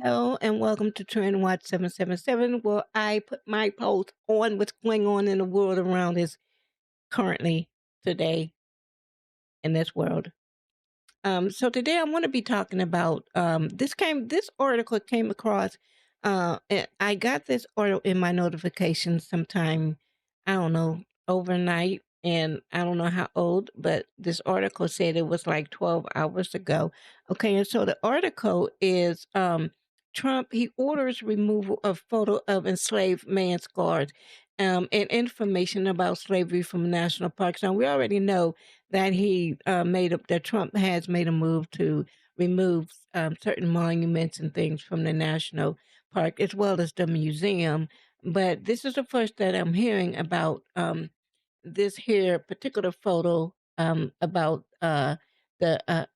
Hello and welcome to Trend Watch 777, where I put my pulse on what's going on in the world around us currently today in this world. So today I want to be talking about this article came across. I got this article in my notifications sometime, I don't know, overnight, and I don't know how old, but this article said it was like 12 hours ago. Okay, and so the article is Trump, he orders removal of photo of enslaved man scars and information about slavery from national parks. Now we already know that that Trump has made a move to remove certain monuments and things from the national park as well as the museum. But this is the first that I'm hearing about this here particular photo about the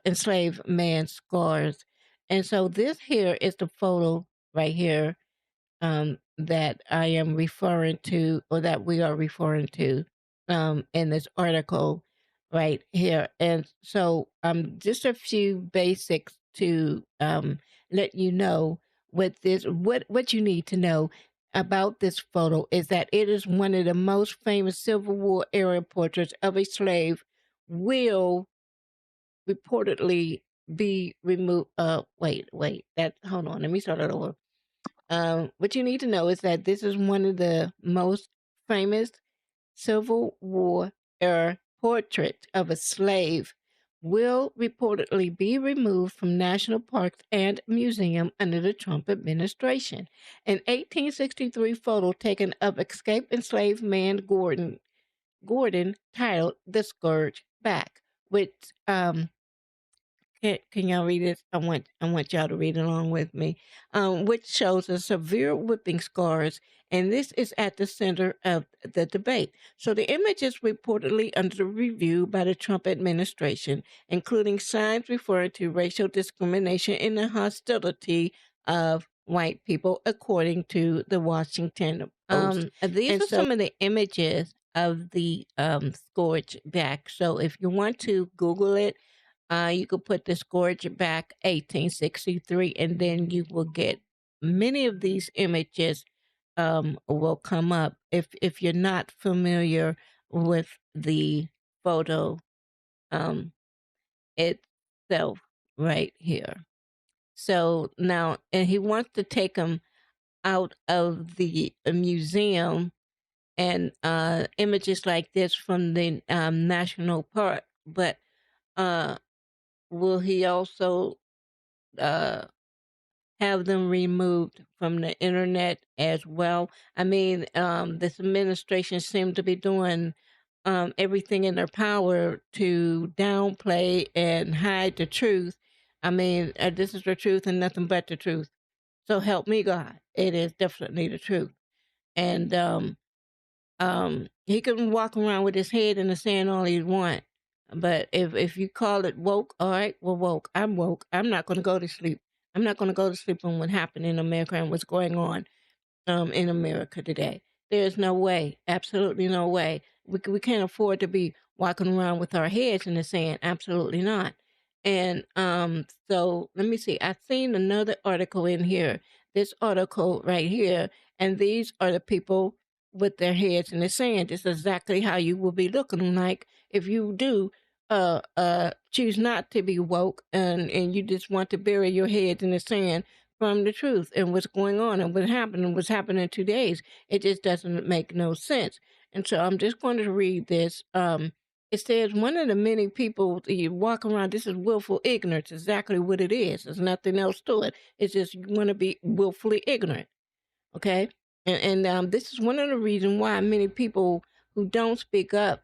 enslaved man's scars. And so this here is the photo right here that I am referring to, or that we are referring to, in this article right here. And so, just a few basics to let you know what you need to know about this photo is that it is one of the most famous Civil War era portraits of a slave. Will reportedly be removed. Wait. That hold on. Let me start it over. What you need to know is that this is one of the most famous Civil War era portraits of a slave. Will reportedly be removed from national parks and museum under the Trump administration. An 1863 photo taken of escaped enslaved man Gordon titled "The Scourge Back," which can y'all read this? I want y'all to read along with me. Which shows a severe whipping scars, and this is at the center of the debate. So the image is reportedly under review by the Trump administration, including signs referring to racial discrimination and the hostility of white people, according to the Washington Post. These And are so some of the images of the scourge back. So if you want to Google it, you could put the scourge back 1863, and then you will get many of these images will come up if you're not familiar with the photo um, itself right here. So now, and he wants to take them out of the museum and images like this from the national park, but uh, will he also uh, have them removed from the internet as well? I mean, this administration seemed to be doing everything in their power to downplay and hide the truth. I mean, this is the truth and nothing but the truth. So help me, God. It is definitely the truth. And he can walk around with his head in the sand all he want. But if you call it woke, all right, well, woke. I'm woke. I'm not going to go to sleep. I'm not going to go to sleep on what happened in America and what's going on in America today. There's no way, absolutely no way. We can't afford to be walking around with our heads in the sand. Absolutely not. And so let me see. I've seen another article in here. This article right here, and these are the people with their heads in the sand. It's exactly how you will be looking like if you do choose not to be woke and you just want to bury your heads in the sand from the truth and what's going on and what happened and what's happened in 2 days. It just doesn't make no sense. And so I'm just going to read this. It says one of the many people that you walk around, this is willful ignorance, exactly what it is. There's nothing else to it. It's just you want to be willfully ignorant. Okay. And this is one of the reasons why many people who don't speak up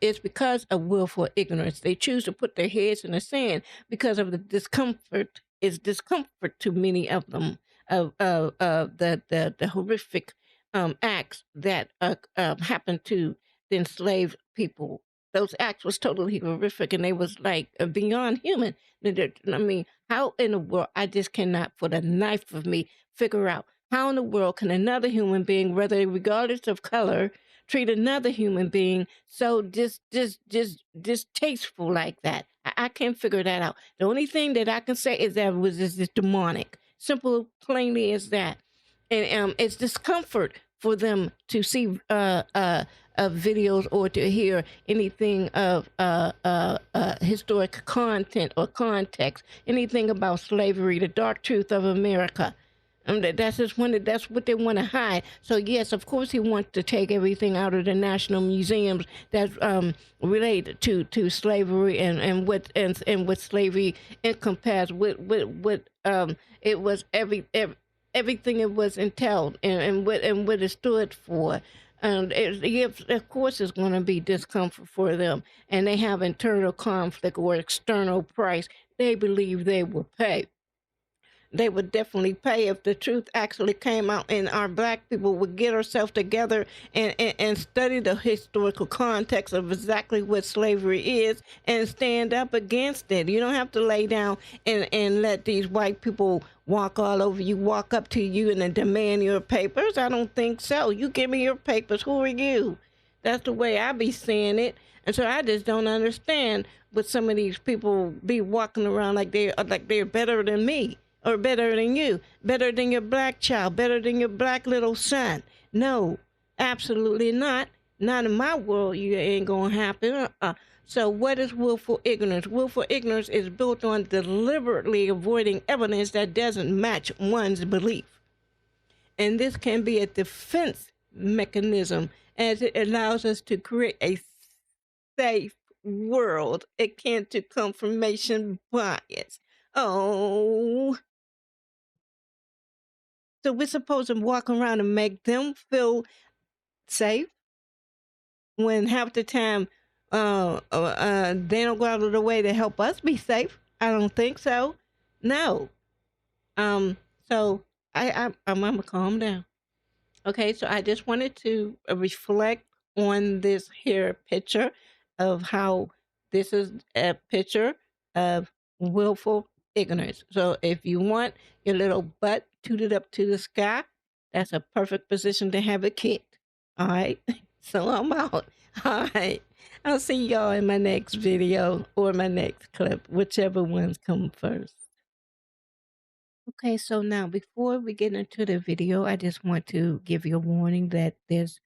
is because of willful ignorance. They choose to put their heads in the sand because of the discomfort. Is discomfort to many of them of the horrific acts that happened to the enslaved people. Those acts was totally horrific, and they was like beyond human. I mean, how in the world? I just cannot, for the life of me, figure out how in the world can another human being, whether regardless of color, treat another human being so just distasteful like that? I can't figure that out. The only thing that I can say is that it was just demonic. Simple, plainly as that. And it's discomfort for them to see videos or to hear anything of historic content or context, anything about slavery, the dark truth of America. That's just that's what they want to hide. So yes, of course, he wants to take everything out of the national museums that's related to slavery and what slavery encompassed. What it was everything it was entailed and what it stood for. Of course, it's going to be discomfort for them, and they have internal conflict or external price they believe they will pay. They would definitely pay if the truth actually came out, and our black people would get ourselves together and study the historical context of exactly what slavery is and stand up against it. You don't have to lay down and let these white people walk all over you, walk up to you and then demand your papers. I don't think so. You give me your papers. Who are you? That's the way I be seeing it. And so I just don't understand what some of these people be walking around like they're better than me or better than you, better than your black child, better than your black little son. No, absolutely not. Not in my world. You ain't gonna happen. So what is willful ignorance? Willful ignorance is built on deliberately avoiding evidence that doesn't match one's belief. And this can be a defense mechanism as it allows us to create a safe world akin to confirmation bias. Oh, so we're supposed to walk around and make them feel safe when half the time they don't go out of the way to help us be safe. I don't think so. No. Um. So I'm gonna calm down. Okay, so I just wanted to reflect on this here picture of how this is a picture of willful ignorance. So if you want your little butt tooted up to the sky, that's a perfect position to have it kicked. All right, so I'm out. All right, I'll see y'all in my next video or my next clip, whichever ones come first. Okay, so now before we get into the video, I just want to give you a warning that this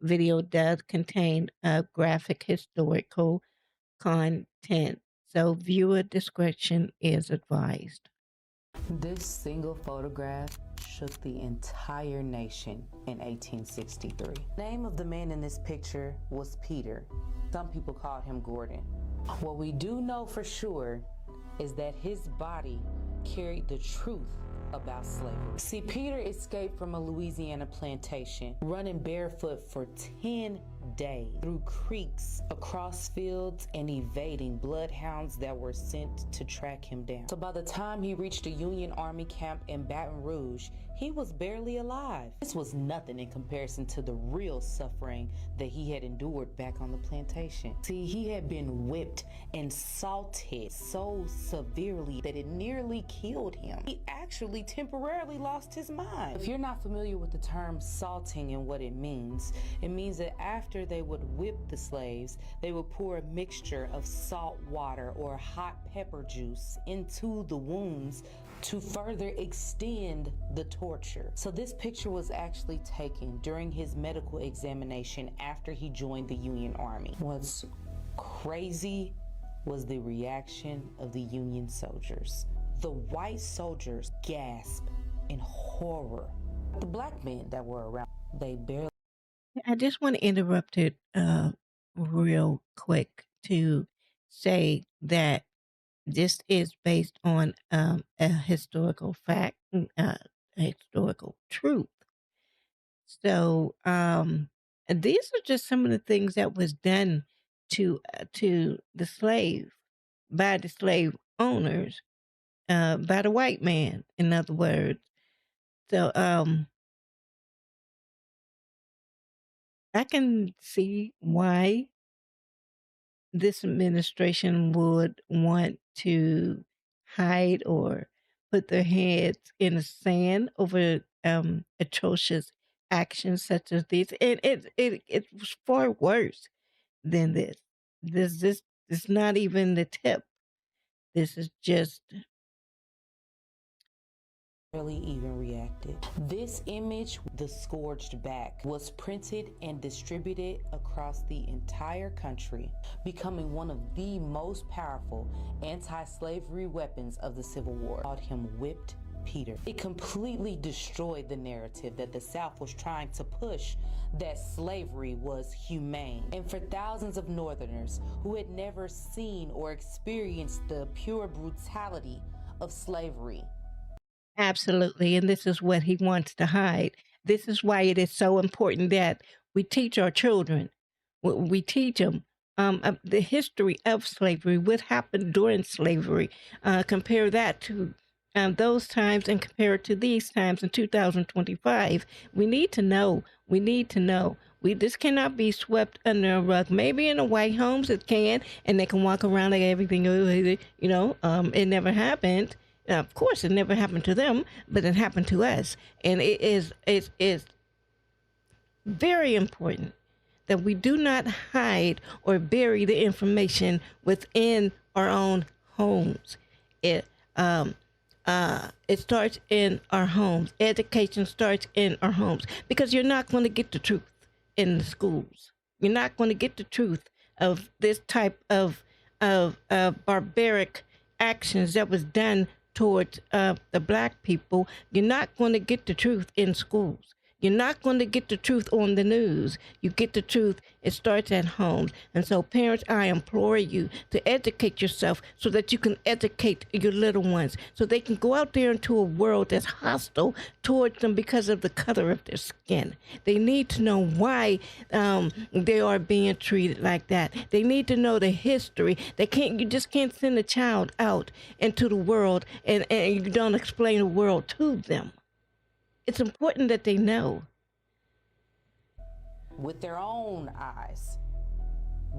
video does contain graphic historical content. So viewer discretion is advised. This single photograph shook the entire nation in 1863. The name of the man in this picture was Peter. Some people called him Gordon. What we do know for sure is that his body carried the truth about slavery. See, Peter escaped from a Louisiana plantation, running barefoot for 10 days through creeks, across fields, and evading bloodhounds that were sent to track him down. So by the time he reached a Union Army camp in Baton Rouge, he was barely alive. This was nothing in comparison to the real suffering that he had endured back on the plantation. See, he had been whipped and salted so severely that it nearly killed him. He actually temporarily lost his mind. If you're not familiar with the term salting and what it means that after they would whip the slaves, they would pour a mixture of salt water or hot pepper juice into the wounds to further extend the torture. So this picture was actually taken during his medical examination after he joined the Union Army. What's crazy was the reaction of the Union soldiers. The white soldiers gasped in horror. The black men that were around, they barely. I just want to interrupt it real quick to say that this is based on a historical fact, a historical truth. So these are just some of the things that was done to the slave by the slave owners, by the white man, in other words. So I can see why this administration would want to hide or put their heads in the sand over atrocious actions such as these. And it was far worse than this. This is not even the tip. This is just barely even reacted. This image, the scourged back, was printed and distributed across the entire country, becoming one of the most powerful anti-slavery weapons of the Civil War. Called him Whipped Peter. It completely destroyed the narrative that the South was trying to push, that slavery was humane. And for thousands of Northerners who had never seen or experienced the pure brutality of slavery, Absolutely. And this is what he wants to hide. This is why it is so important that we teach our children, we teach them the history of slavery, what happened during slavery. Compare that to those times and compare it to these times in 2025. We need to know. We need to know. This cannot be swept under a rug. Maybe in the white homes it can, and they can walk around like everything, it never happened. Now, of course, it never happened to them, but it happened to us. And it is very important that we do not hide or bury the information within our own homes. It it starts in our homes. Education starts in our homes, because you're not going to get the truth in the schools. You're not going to get the truth of this type of barbaric actions that was done towards the black people. You're not going to get the truth in schools. You're not going to get the truth on the news. You get the truth, it starts at home. And so, parents, I implore you to educate yourself so that you can educate your little ones, so they can go out there into a world that's hostile towards them because of the color of their skin. They need to know why they are being treated like that. They need to know the history. You just can't send a child out into the world and you don't explain the world to them. It's important that they know. with their own eyes.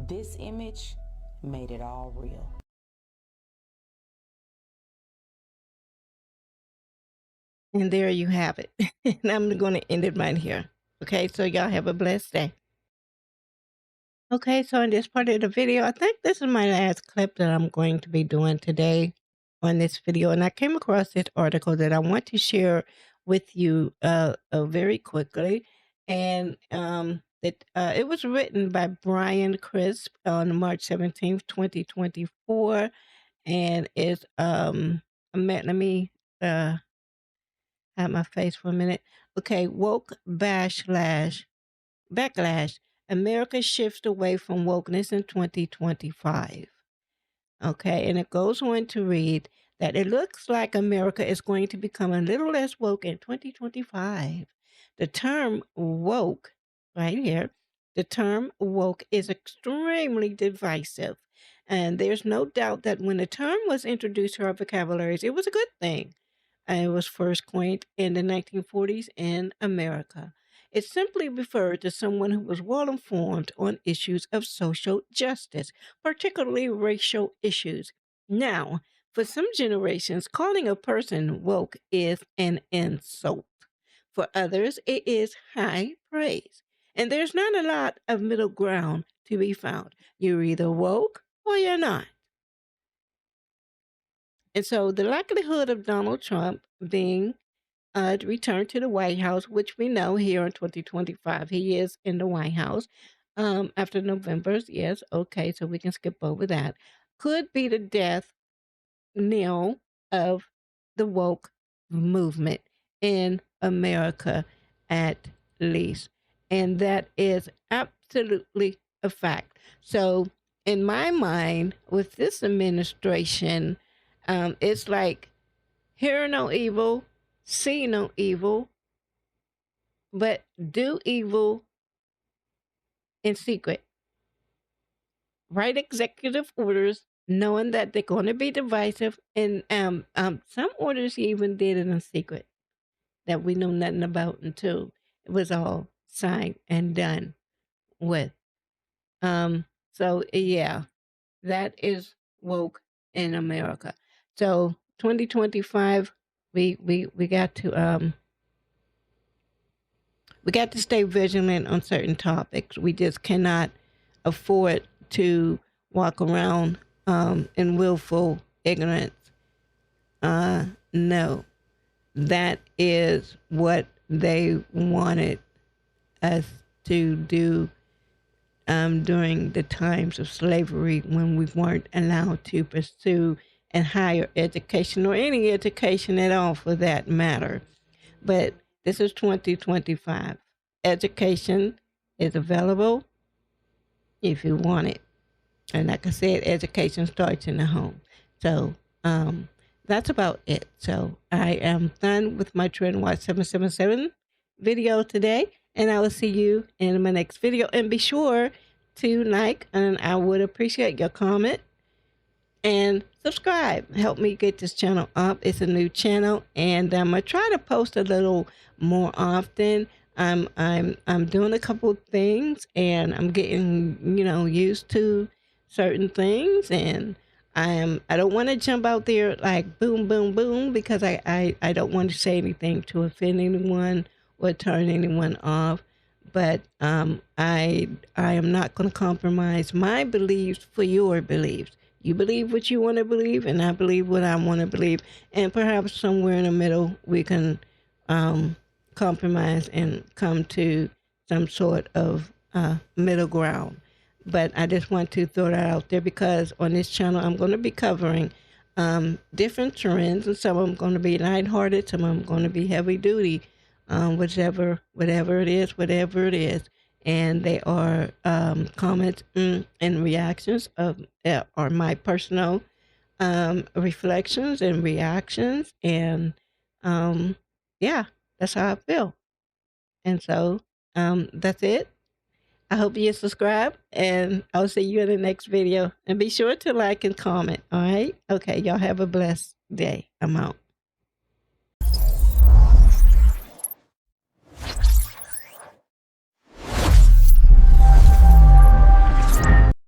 This image made it all real. And there you have it. And I'm going to end it right here. Okay, so y'all have a blessed day. Okay, so in this part of the video, I think this is my last clip that I'm going to be doing today on this video. And I came across this article that I want to share with you very quickly. And it was written by Brian Crisp on March 17th, 2024. And it's, let me have my face for a minute. Okay, woke backlash. America shifts away from wokeness in 2025. Okay, and it goes on to read that it looks like America is going to become a little less woke in 2025. The term woke, right here, the term woke is extremely divisive. And there's no doubt that when the term was introduced to our vocabularies, it was a good thing. And it was first coined in the 1940s in America. It simply referred to someone who was well informed on issues of social justice, particularly racial issues. Now, for some generations, calling a person woke is an insult. For others, it is high praise. And there's not a lot of middle ground to be found. You're either woke or you're not. And so the likelihood of Donald Trump being returned to the White House, which we know here in 2025, he is in the White House after November's. Yes, okay, so we can skip over that. Could be the death knell of the woke movement in America, at least. And that is absolutely a fact. So, in my mind, with this administration, it's like hear no evil, see no evil, but do evil in secret. Write executive orders knowing that they're going to be divisive. And some orders he even did it in secret that we know nothing about until it was all signed and done with. So, yeah, that is woke in America. So 2025, we got to stay vigilant on certain topics. We just cannot afford to walk around in willful ignorance. No. that is what they wanted us to do during the times of slavery when we weren't allowed to pursue and higher education or any education at all for that matter. But this is 2025. Education is available if you want it. And like I said, education starts in the home. So that's about it. So I am done with my Trend Watch 777 video today. And I will see you in my next video. And be sure to like, and I would appreciate your comment and subscribe. Help me get this channel up. It's a new channel, and I try to post a little more often. I'm doing a couple things, and I'm getting used to certain things, and I don't want to jump out there like boom boom boom because I don't want to say anything to offend anyone or turn anyone off. But I am not going to compromise my beliefs for your beliefs. You believe what you want to believe, and I believe what I want to believe. And perhaps somewhere in the middle, we can compromise and come to some sort of middle ground. But I just want to throw that out there because on this channel, I'm going to be covering different trends, and some of them going to be lighthearted, some of them going to be heavy duty, whatever it is. And they are comments and reactions of are my personal reflections and reactions, and yeah, that's how I feel. And so that's it. I hope you subscribe, and I'll see you in the next video. And be sure to like and comment. All right? Okay, y'all have a blessed day. I'm out.